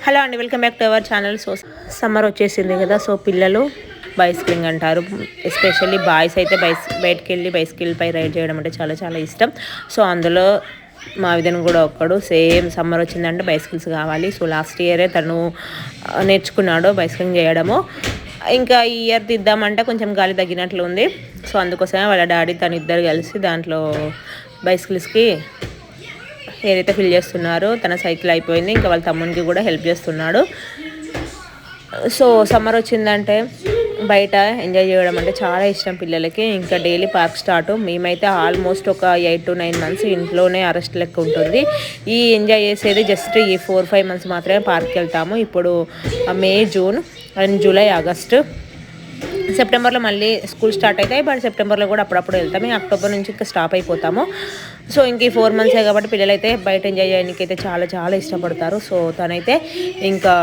Hello అండి, welcome back to our channel. So summer వచ్చేసింది కదా, సో పిల్లలు బైస్కిలింగ్ అంటారు. ఎస్పెషల్లీ బాయ్స్ అయితే బయటకు వెళ్ళి బైస్కిల్ పై రైడ్ చేయడం అంటే చాలా చాలా ఇష్టం. సో అందులో మా విధంగా కూడా ఒక్కడు సేమ్ సమ్మర్ వచ్చిందంటే బైస్కిల్స్ కావాలి. సో లాస్ట్ ఇయరే తను నేర్చుకున్నాడు బైస్కిలింగ్ చేయడము. ఇంకా ఈ ఇయర్ తీద్దామంటే కొంచెం గాలి తగ్గినట్లు ఉంది. సో అందుకోసమే వాళ్ళ డాడీ తను ఇద్దరు కలిసి దాంట్లో బైస్కిల్స్కి ఏదైతే ఫిల్ చేస్తున్నారో తన సైకిల్ అయిపోయింది. ఇంకా వాళ్ళ తమ్మునికి కూడా హెల్ప్ చేస్తున్నాడు. సో సమ్మర్ వచ్చిందంటే బయట ఎంజాయ్ చేయడం అంటే చాలా ఇష్టం పిల్లలకి. ఇంకా డైలీ పార్క్ స్టార్ట్. మేమైతే ఆల్మోస్ట్ ఒక 8 to 9 months ఇంట్లోనే అరెస్ట్ లెక్క ఉంటుంది. ఈ ఎంజాయ్ చేసేది జస్ట్ ఈ 4-5 months మాత్రమే పార్క్కి వెళ్తాము. ఇప్పుడు మే, జూన్ అండ్ జూలై, ఆగస్టు, సెప్టెంబర్లో మళ్ళీ స్కూల్ స్టార్ట్ అవుతాయి. బట్ సెప్టెంబర్లో కూడా అప్పుడప్పుడు వెళ్తాము. అక్టోబర్ నుంచి ఇంకా స్టాప్ అయిపోతాము. సో ఇంక ఈ 4 months కాబట్టి పిల్లలైతే బయట ఎంజాయ్ చేయడానికి అయితే చాలా చాలా ఇష్టపడతారు. సో తనైతే ఇంకా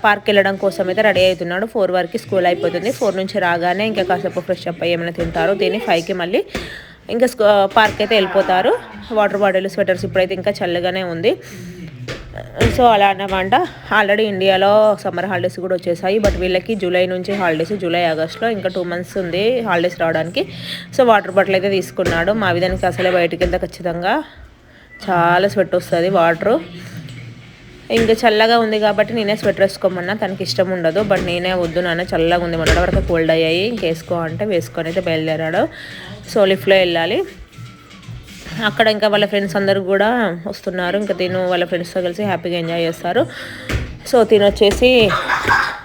పార్క్ వెళ్ళడం కోసం అయితే రెడీ అవుతున్నాడు. 4 వరకు స్కూల్ అయిపోతుంది. 4 నుంచి రాగానే ఇంకా కాసేపు ఫ్రెష్ అప్ అయ్యి ఏమైనా తింటారు. తిని 5కి మళ్ళీ ఇంకా పార్క్ అయితే వెళ్ళిపోతారు. వాటర్ బాటిల్, స్వెటర్స్ ఇప్పుడైతే ఇంకా చల్లగానే ఉంది. సో అలా అన్నమాట. ఆల్రెడీ ఇండియాలో సమ్మర్ హాలిడేస్ కూడా వచ్చేసాయి. బట్ వీళ్ళకి జూలై నుంచి హాలిడేస్, జూలై, ఆగస్ట్లో ఇంకా 2 months ఉంది హాలిడేస్ రావడానికి. సో వాటర్ బాటిల్ అయితే తీసుకున్నాడు. మా విధానికి అసలే బయటికి వెళ్తే ఖచ్చితంగా చాలా స్వెట్ వస్తుంది వాటరు. ఇంకా చల్లగా ఉంది కాబట్టి నేనే స్వెటర్ వేసుకోమన్నా. తనకి ఇష్టం ఉండదు. బట్ నేనే వద్దు నాన్న చల్లగా ఉంది, మొన్నటి వరకు కోల్డ్ అయ్యాయి, ఇంకేసుకో అంటే వేసుకొని అయితే బయలుదేరాడు. సో లిఫ్ట్లో వెళ్ళాలి. అక్కడ ఇంకా వాళ్ళ ఫ్రెండ్స్ అందరూ కూడా వస్తున్నారు. ఇంకా తిను వాళ్ళ ఫ్రెండ్స్తో కలిసి హ్యాపీగా ఎంజాయ్ చేస్తారు. సో తిను వచ్చేసి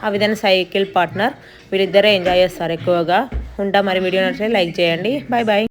ఆ విధంగా సైకిల్ పార్ట్నర్, వీళ్ళిద్దరే ఎంజాయ్ చేస్తారు ఎక్కువగా. ఉంటా మరి. వీడియో నచ్చితే లైక్ చేయండి. Bye bye.